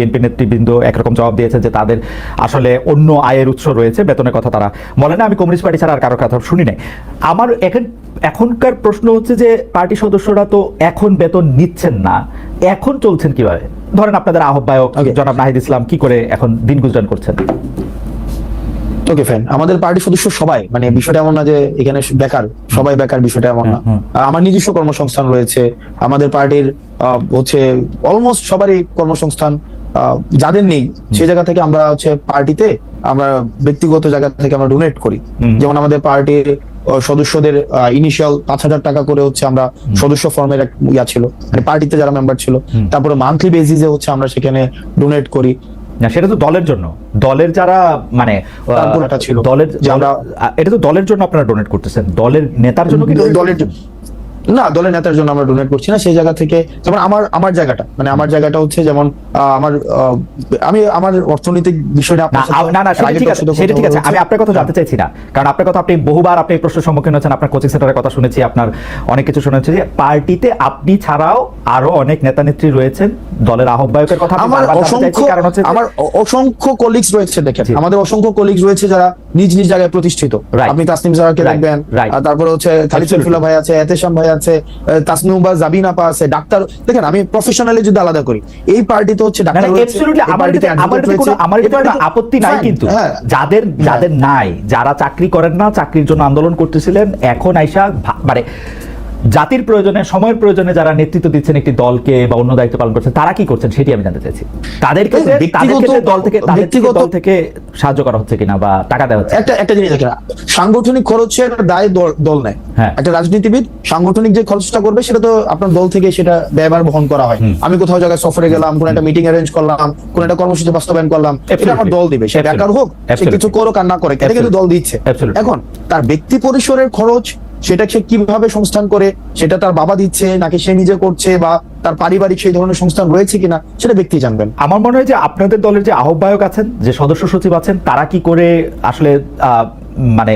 BNP নেতৃবৃন্দ একরকম জবাব দিয়েছে যে তাদের আসলে অন্য আয়ের উৎস রয়েছে, বেতনের কথা তারা বলে না। আমি কমিউনিস্ট পার্টি ছাড়া আর কারো কথা শুনি নাই। আমার এখনকার প্রশ্ন হচ্ছে যে পার্টি সদস্যরা তো এখন বেতন নিচ্ছেন না, এখন চলছেন কিভাবে? ধরেন আপনাদের আহ্বায়ক জনাব নাহিদ ইসলাম কি করে এখন দিন গুজরান করছেন? ওকে ফাইন, আমাদের পার্টির সদস্য সবাই, মানে বিষয়টা এমন না যে এখানে বেকার, সবাই বেকার, বিষয়টা এমন না। আমার নিজস্ব কর্মসংস্থান রয়েছে, আমাদের পার্টির হচ্ছে অলমোস্ট সবারই কর্মসংস্থান। যাদের নেই সেই জায়গা থেকে আমরা হচ্ছে পার্টিতে আমরা ব্যক্তিগত জায়গা থেকে আমরা ডোনেট করি। যেমন আমাদের পার্টির সদস্যদের ইনিশিয়াল 5,000 টাকা করে হচ্ছে আমরা সদস্য ফর্মের এক ইয়া ছিল, মানে পার্টিতে যারা মেম্বার ছিল, তারপরে মান্থলি বেসিসে হচ্ছে আমরা সেখানে ডোনেট করি। না, সেটা তো দলের জন্য, দলের যারা মানে ছিল দলের, এটা তো দলের জন্য আপনারা ডোনেট করতেছেন, দলের নেতার জন্য কি? দলের জন্য না, দলের নেতার জন্য আমরা ডোনেট করছি না। সেই জায়গা থেকে যেমন আমার জায়গাটা, মানে আমার জায়গাটা হচ্ছে যেমন আমি আমার অর্থনৈতিক বিষয়টা সেটা ঠিক আছে, আমি আপনার কথা জানতে চাইছি না, কারণ আপনার কথা আপনি বহুবার আপনি প্রশ্নের সম্মুখীন হচ্ছেন, আপনার কোচিং সেন্টারের কথা শুনেছি, আপনার অনেক কিছু শুনেছি যে পার্টিতে আপনি ছাড়াও আরো অনেক নেতা নেত্রী রয়েছেন, দলের আহ্বায়কের কথা আমার অসংখ্য কলিগস রয়েছে। দেখেন আমাদের অসংখ্য কলিগস রয়েছে যারা নিজ নিজ জায়গায় প্রতিষ্ঠিত। আপনি তাসনিম জারাকে দেখবেন, তারপরে হচ্ছে খালিদ সাইফুল্লাহ ভাই আছে, এতেশাম ভাই আছে, তাসনুম বা জাবিন আপা আছে, ডাক্তার। দেখেন আমি প্রফেশনালি যদি আলাদা করি, এই পার্টিতে হচ্ছে ডাক্তার রয়েছে, আমার আপত্তি নাই, কিন্তু যাদের নাই, যারা চাকরি করেন না, চাকরির জন্য আন্দোলন করতেছিলেন, এখন আইসা মানে জাতির প্রয়োজনে, সময়ের প্রয়োজনে যারা নেতৃত্ব দিচ্ছেন একটি দলকে বা অন্য দায়িত্ব পালন করছেন, তারা কি করছেন সেটি আমি জানতে চাইছি। তাদেরকে দল থেকে সাহায্য করা হচ্ছে কিনা বা টাকা দেওয়া হচ্ছে? একটা জিনিস দেখেন, সাংগঠনিক খরচের দায় দল নেয়। একটা রাজনীতিবিদ সাংগঠনিক যে খরচটা করবে সেটা তো আপনার দল থেকে সেটা ব্যয়ভার বহন করা হয়। আমি কোথাও জায়গায় সফরে গেলাম, কোন একটা মিটিং অ্যারেঞ্জ করলাম, কোন একটা কর্মসূচি বাস্তবায়ন করলাম, এটা আমার দল দিবে। সে বেকার হোক, সে কিছু করুক আর না করে, এটা কিন্তু দল দিচ্ছে। এখন তার ব্যক্তি পরিসরের খরচ সেটা সে কিভাবে সংস্থান করে, সেটা তার বাবা দিচ্ছে নাকি সে নিজে করছে, বা তার পারিবারিক সেই ধরনের সংস্থান রয়েছে কিনা, সেটা ব্যক্তি জানবেন। আমার মনে হয় যে আপনাদের দলের যে আহ্বায়ক আছেন, যে সদস্য সচিব আছেন, তারা কি করে আসলে মানে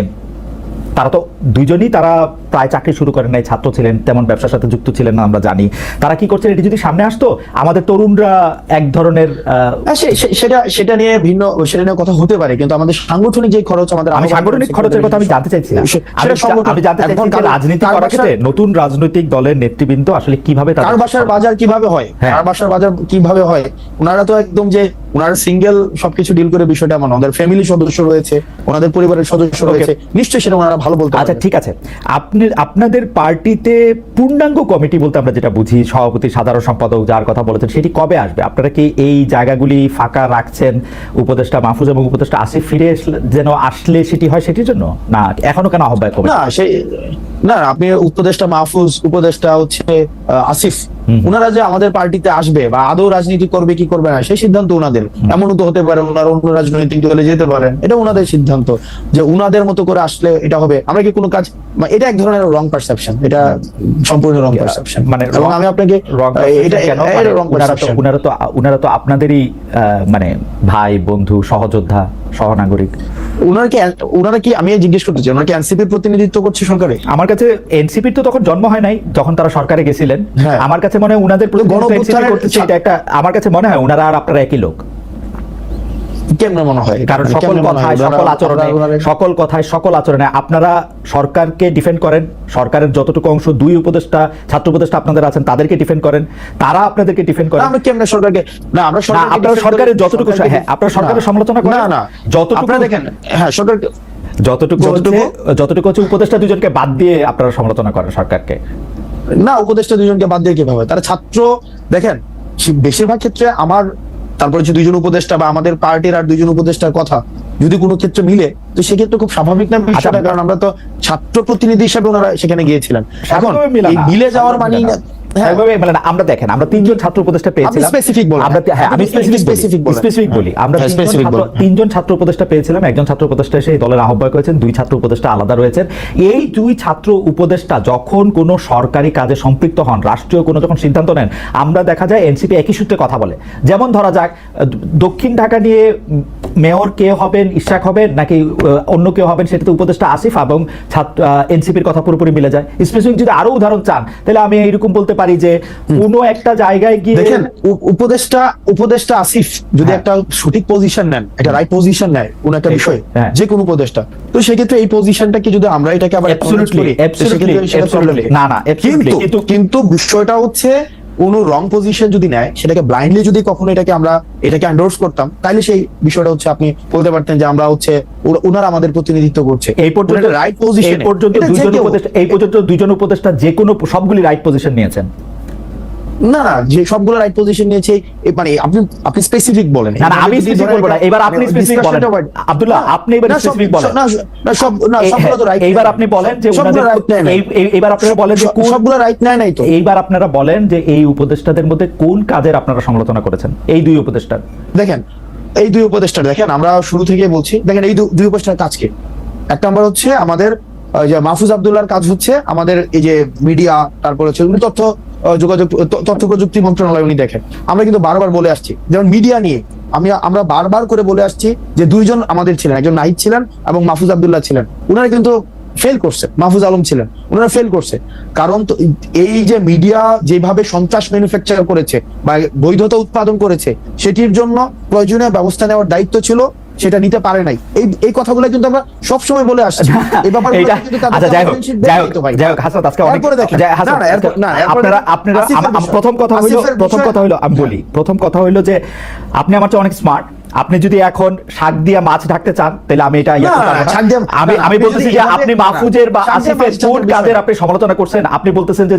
তারা তো দুইজনই তারা প্রায় চাকরি শুরু করেন নাই, ছাত্র ছিলেন, তেমন ব্যবসার সাথে যুক্ত ছিলেন না, আমরা জানি। তারা কি করছেন, এটি যদি সামনে আসতো আমাদের তরুণরা এক ধরনের সেটা নিয়ে ভিন্ন, সেটা নিয়ে কথা হতে পারে, কিন্তু আমাদের সাংগঠনিক যে খরচ, আমাদের আমি সাংগঠনিক খরচের কথা আমি জানতে চাইছি না। আমি জানতে চাইছি যে রাজনীতি করার ক্ষেত্রে নতুন রাজনৈতিক দলের নেতৃবৃন্দ আসলে কিভাবে, কার বাসার বাজার কিভাবে হয়, কার বাসার বাজার কিভাবে হয়, ওনারা তো একদম যে ওনারা সিঙ্গেল সবকিছু ডিল করে, বিষয়টা এমন। ওনাদের ফ্যামিলি সদস্য রয়েছে, ওনাদের পরিবারের সদস্য রয়েছে, নিশ্চয়ই সেটা ওনারা ভালো বলতে। আচ্ছা ঠিক আছে, আপনাদের পার্টিতে পূর্ণাঙ্গ কমিটি বলতে আমরা যেটা বুঝি, সভাপতি, সাধারণ সম্পাদক, যার কথা বলেছেন, সেটি কবে আসবে? আপনারা কি এই জায়গাগুলি ফাঁকা রাখছেন উপদেষ্টা মাহফুজ এবং উপদেষ্টা আসিফ ফিরে যেন আসলে সেটি হয়, সেটির জন্য? না এখনো কেন আহ্বায়ক কমিটি? না, আপনি উপদেষ্টা মাহফুজ, উপদেষ্টা হচ্ছে আসিফ, ওনারা যে আমাদের পার্টিতে আসবে বা আদৌ রাজনীতি করবে কি করবে না, সেই সিদ্ধান্ত ওনাদের। এমনও তো হতে পারে ওনারা অন্য রাজনৈতিক দলে যেতে পারেন, এটা ওনাদের সিদ্ধান্ত, যে ওনাদের মতো করে আসলে এটা হবে। আমরা কি কোনো কাজ, এটা এক ধরনের রং পারসেপশন, এটা সম্পূর্ণ রং পারসেপশন। মানে এবং আমি আপনাকে ওনারা তো আপনাদেরই মানে ভাই, বন্ধু, সহযোদ্ধা, সহনাগরিক। ওনারা কি, আমি জিজ্ঞেস করতে চাই, ওনারা কি এনসিপির প্রতিনিধিত্ব করছে সরকারে? আমার কাছে এনসিপির তো তখন জন্ম হয় নাই, যখন তারা সরকারে গেছিলেন। আমার কাছে মনে হয় ওনাদের এটা একটা, আমার কাছে মনে হয় ওনারা আর আপনারা একই লোক। কেমন মনে হয়? কারণ সকল কথায়, সকল আচরণে আপনারা সরকারকে ডিফেন্ড করেন, সরকারের যতটুকু অংশ, দুই উপদেষ্টা, ছাত্র উপদেষ্টা আপনাদের আছেন, তাদেরকে ডিফেন্ড করেন, তারা আপনাদেরকে ডিফেন্ড করেন। আমরা কেমন সরকারকে, না আমরা আপনারা সরকারের যতটুকু, হ্যাঁ আপনারা সরকারের সমালোচনা করেন, না যতটুকু দেখেন, হ্যাঁ সরকার যতটুকু হচ্ছে উপদেষ্টা দুজনকে বাদ দিয়ে আপনারা সমালোচনা করেন সরকারকে। না, উপদেষ্টা দুজনকে বাদ দিয়ে কিভাবে? তারা ছাত্র। দেখেন বেশিরভাগ ক্ষেত্রে তারপরে যে দুইজন উপদেষ্টা বা আমাদের পার্টির আর দুইজন উপদেষ্টার কথা যদি কোনো ক্ষেত্রে মিলে, তো সেক্ষেত্রে খুব স্বাভাবিক না বিষয়টা, কারণ আমরা তো ছাত্র প্রতিনিধি হিসেবে ওনারা সেখানে গিয়েছিলেন। এখন মিলে যাওয়ার মানে আমরা দেখেন, আমরা তিনজন ছাত্র উপদেষ্টা পেয়েছিলাম, তিনজন ছাত্র উপদেষ্টা পেয়েছিলাম, একজন ছাত্র উপদেষ্টা এসে দলের আহ্বায়ক হয়েছেন, দুই ছাত্র উপদেষ্টা আলাদা রয়েছেন। এই দুই ছাত্র উপদেষ্টা যখন কোনো সরকারি কাজে সম্পৃক্ত হন, রাষ্ট্রীয় কোনো যখন সিদ্ধান্ত নেন, আমরা দেখা যায় এনসিপি একই সূত্রে কথা বলে। যেমন ধরা যাক দক্ষিণ ঢাকা নিয়ে মেয়র কে হবেন, ইশাক হবেন নাকি অন্য কেউ হবেন, সেটাতে উপদেষ্টা আসিফ এবং এনসিপির কথা পুরোপুরি মিলে যায়। স্পেসিফিক যদি আরো উদাহরণ চান তাহলে আমি এইরকম বলতে পারি যে কোনো একটা জায়গায় গিয়ে দেখেন উপদেষ্টা আসিফ যদি একটা সঠিক পজিশন নেন, একটা রাইট পজিশন নেয় কোন একটা বিষয়, যে কোনো উপদেষ্টা, তো সেক্ষেত্রে এই পজিশনটাকে যদি আমরা এটাকে আবার কিন্তু বিষয়টা হচ্ছে কোন রং পজিশন যদি নেয়, সেটাকে ব্লাইন্ডলি যদি কখনো এটাকে এন্ডোর্স করতাম, তাহলে সেই বিষয়টা হচ্ছে আপনি বলতে পারতেন যে আমরা হচ্ছে ওনারা আমাদের প্রতিনিধিত্ব করছে। এই পর্যন্ত রাইট পজিশন, এই পর্যন্ত দুইজন উপদেষ্টা যে কোনো সবগুলি রাইট পজিশন নিয়েছেন। না যে সবগুলো রাইট পজিশন নিয়েছে, মানে আপনি স্পেসিফিক বলেন। না আমি স্পেসিফিক বলবো না, এবার আপনি স্পেসিফিক বলেন আব্দুল্লাহ, আপনি এবার স্পেসিফিক বলেন। না সবগুলো তো রাইট, এইবার আপনি বলেন যে এইবার আপনারা বলেন যে সবগুলো রাইট নাই তো। এইবার আপনারা বলেন যে এই উপদেষ্টাদের মধ্যে কোন কাজের আপনারা সমালোচনা করেছেন, এই দুই উপদেষ্টার। দেখেন এই দুই উপদেষ্টা, দেখেন আমরা শুরু থেকে বলছি, দেখেন এই দুই উপদেষ্টার কাজকে, এক নম্বর হচ্ছে আমাদের যে মাহফুজ আব্দুল্লাহর কাজ হচ্ছে আমাদের এই যে মিডিয়া, তারপরে হচ্ছে তথ্য প্রযুক্তি মন্ত্রণালয় উনি দেখেন। আমরা কিন্তু বারবার বলে আসছি, যেমন মিডিয়া নিয়ে আমরা বারবার করে বলে আসছি যে দুইজন আমাদের ছিলেন, একজন নাহিদ ছিলেন এবং মাহফুজ আব্দুল্লাহ ছিলেন, ওনারা কিন্তু ফেল করছে। মাহফুজ আলম ছিলেন, ওনারা ফেল করছে। কারণ তো এই যে মিডিয়া যেভাবে সন্ত্রাস ম্যানুফ্যাকচার করেছে বা বৈধতা উৎপাদন করেছে, সেটির জন্য প্রয়োজনীয় ব্যবস্থা নেওয়ার দায়িত্ব ছিল, সেটা নিতে পারে নাই। এই কথাগুলো কিন্তু আমরা সব সময় বলে আসছি। এই ব্যাপারে প্রথম কথা হইলো যে আপনি আমার চেয়ে অনেক স্মার্ট। আপনি যদি এখন শাক দিয়ে মাছ ঢাকতে চান তাহলে আমি এটা আমি বলতেছি যে আপনি মাহফুজের বা আসিফের কোন কাজের আপনি সমালোচনা করছেন। আপনি বলতেছেন যে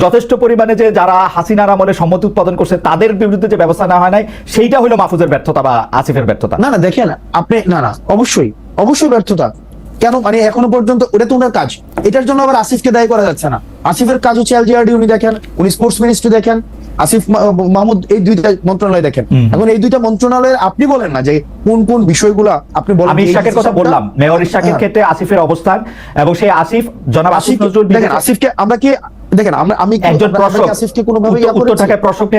যথেষ্ট পরিমাণে যে যারা হাসিনার আমলে সম্মতি উৎপাদন করছে তাদের বিরুদ্ধে যে ব্যবস্থা নেওয়া হয় নাই, সেইটা হলো মাহফুজের ব্যর্থতা বা আসিফের ব্যর্থতা। না দেখেন আপনি, না অবশ্যই ব্যর্থতা। কেন, মানে এখনো পর্যন্ত ওটা তো ওনার কাজ, এটার জন্য আবার আসিফকে দায়ী করা যাচ্ছে না। আসিফের কাজ হচ্ছে এলজিআরডি, উনি দেখেন, উনি স্পোর্টস মিনিস্ট্রি দেখেন, আসিফ মাহমুদ এই দুইটা মন্ত্রণালয় দেখেন। এখন এই দুইটা মন্ত্রণালয়ের আপনি বলেন না যে কোন বিষয়গুলো আপনি বলেন। আমি ইশাকের কথা বললাম, মেয়র ইশাকের ক্ষেত্রে আসিফের অবস্থান এবং সেই আসিফ জনাব আসিফ নজরুল দেখেন, আসিফকে আমরা কি দেখেন, আমি একজন আসিফকে কোনোভাবেই উত্তর ঢাকায় প্রশাসক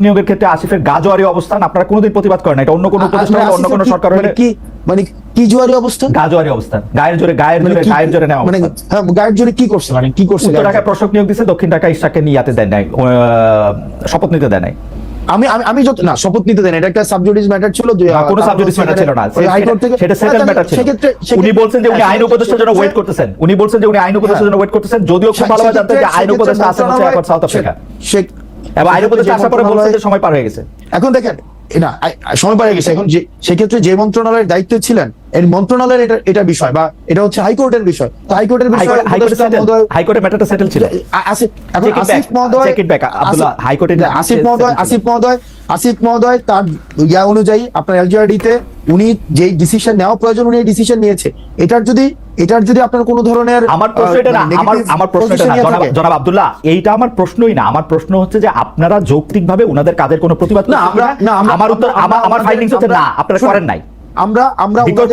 নিয়োগের ক্ষেত্রে আসিফের গাজোয়ারি অবস্থান আপনারা কোনোদিন প্রতিবাদ করেন না। এটা অন্য কোনো উপদেষ্টা হলে, অন্য কোনো সরকার হলে কি জোয়ারি অবস্থান, গাজোয়ারি অবস্থান, গায়ের জোরে নেওয়া। মানে গায়ের জোরে কি করছে, মানে কি করছে? উত্তর ঢাকায় প্রশাসক নিয়োগ দিচ্ছে, দক্ষিণ ঢাকায় ইশাককে নিয়াতে দেয় নাই, শপথ নিতে দেয় নাই। আমি যত না শপথ নিতে দেন, এটা একটা সাবজুডিস ম্যাটার ছিল, কোনো সাবজুডিস ম্যাটার ছিল না, সেটা সেটেল ম্যাটার ছিল। উনি বলছেন যে উনি আইন উপদেষ্টার জন্য ওয়েট করতেছেন, যদিও খুব ভালোভাবে জানতেন যে আইন উপদেষ্টা আছেন হচ্ছে এখন সাউথ আফ্রিকা, এবং আইন উপদেষ্টা আসার পরে বলছেন যে সময় পার হয়ে গেছে। এখন দেখেন না সময় পার হয়ে গেছে, এখন সেক্ষেত্রে যে মন্ত্রণালয়ের দায়িত্বে ছিলেন, এই মন্ত্রণালয়ের এটা বিষয় বা এটা হচ্ছে হাইকোর্টের বিষয়, তো হাইকোর্টের বিষয় হাইকোর্টের ম্যাটারটা সেটেল ছিল। আসিফ মহোদয় তার অনুযায়ী আপনার এলজিআরডি তে উনি যে ডিসিশন নেওয়া প্রয়োজন উনি ডিসিশন নিয়েছে। এটার যদি আপনার কোনো ধরনের আমার প্রশ্ন এটা না, আমার প্রশ্ন এটা না জনাব আব্দুল্লাহ, এইটা আমার প্রশ্নই না। আমার প্রশ্ন হচ্ছে যে আপনারা যৌক্তিকভাবে ওনাদের কাজের কোনো প্রতিবাদ না, আমার উত্তর, আমার ফাইন্ডিংস হচ্ছে না, আপনারা করেন নাই, আমরা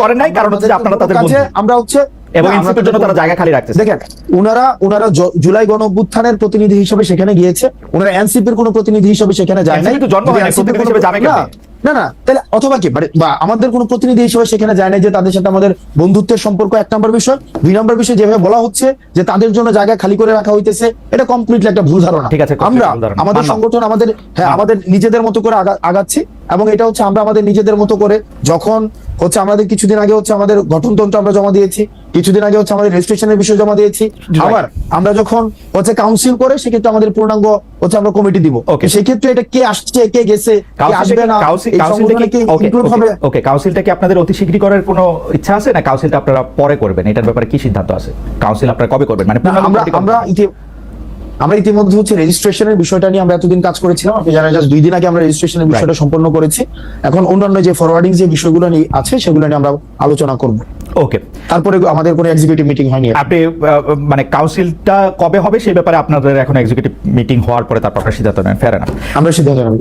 করেন নাই, কারণ হচ্ছে আপনারা তাদের বন্ধু, আমরা হচ্ছে এবং এনসিপির জন্য তারা জায়গা খালি রাখতেছে। দেখেন ওনারা জুলাই গণঅভ্যুত্থানের প্রতিনিধি হিসেবে সেখানে গিয়েছে, ওনারা এনসিপির কোনো প্রতিনিধি হিসেবে সেখানে যায় নাই। জন্ম হয় নাই, প্রতিনিধি হিসেবে যাবে কেন? না তাহলে অথবা কি বা আমাদের কোনো প্রতিনিধি হিসেবে সেখানে যায় না, যে তাদের সাথে আমাদের বন্ধুত্বের সম্পর্ক, এক নম্বর বিষয়। দুই নম্বর বিষয়, যেভাবে বলা হচ্ছে যে তাদের জন্য জায়গা খালি করে রাখা হইতেছে, এটা কমপ্লিটলি একটা ভুল ধারণা। ঠিক আছে, আমরা আমাদের সংগঠন আমাদের নিজেদের মতো করে আগাচ্ছি, এবং এটা হচ্ছে আমরা আমাদের নিজেদের মতো করে, যখন হচ্ছে আমাদের কিছুদিন আগে হচ্ছে আমাদের গঠনতন্ত্র আমরা জমা দিয়েছি, কিছুদিন আগে হচ্ছে আমাদের রেজিস্ট্রেশনের বিষয় জমা দিয়েছি, আবার আমরা যখন হচ্ছে কাউন্সিল করে সেক্ষেত্রে আমাদের পূর্ণাঙ্গ হচ্ছে আমরা কমিটি দিব। সেক্ষেত্রে এটা কে আসছে কে গেছে কে আসবে না, কাউন্সিলটা কি আপনাদের অতি শীঘ্রই করার কোনো ইচ্ছা আছে, না কাউন্সিলটা আপনারা পরে করবেন? এটার ব্যাপারে কি সিদ্ধান্ত আছে? কাউন্সিল আপনারা কবে করবেন? মানে আমরা ইতিমধ্যে হচ্ছে রেজিস্ট্রেশনের বিষয়টা নিয়ে আমরা এতদিন কাজ করেছিলাম, আপনি জানেন, জাস্ট 2 দিন আগে আমরা রেজিস্ট্রেশনের বিষয়টা সম্পন্ন করেছি। এখন অন্যান্য যে ফরওয়ার্ডিং যে বিষয়গুলো নিয়ে আছে সেগুলো নিয়ে আমরা আলোচনা করব। ওকে, তারপরে আমাদের কোনো এক্সিকিউটিভ মিটিং হয়নি। আপনি মানে কাউন্সিলটা কবে হবে সেই ব্যাপারে আপনাদের এখন এক্সিকিউটিভ মিটিং হওয়ার পরে তারপর সিদ্ধান্ত নেন, ফের না? আমরা সিদ্ধান্ত নেব।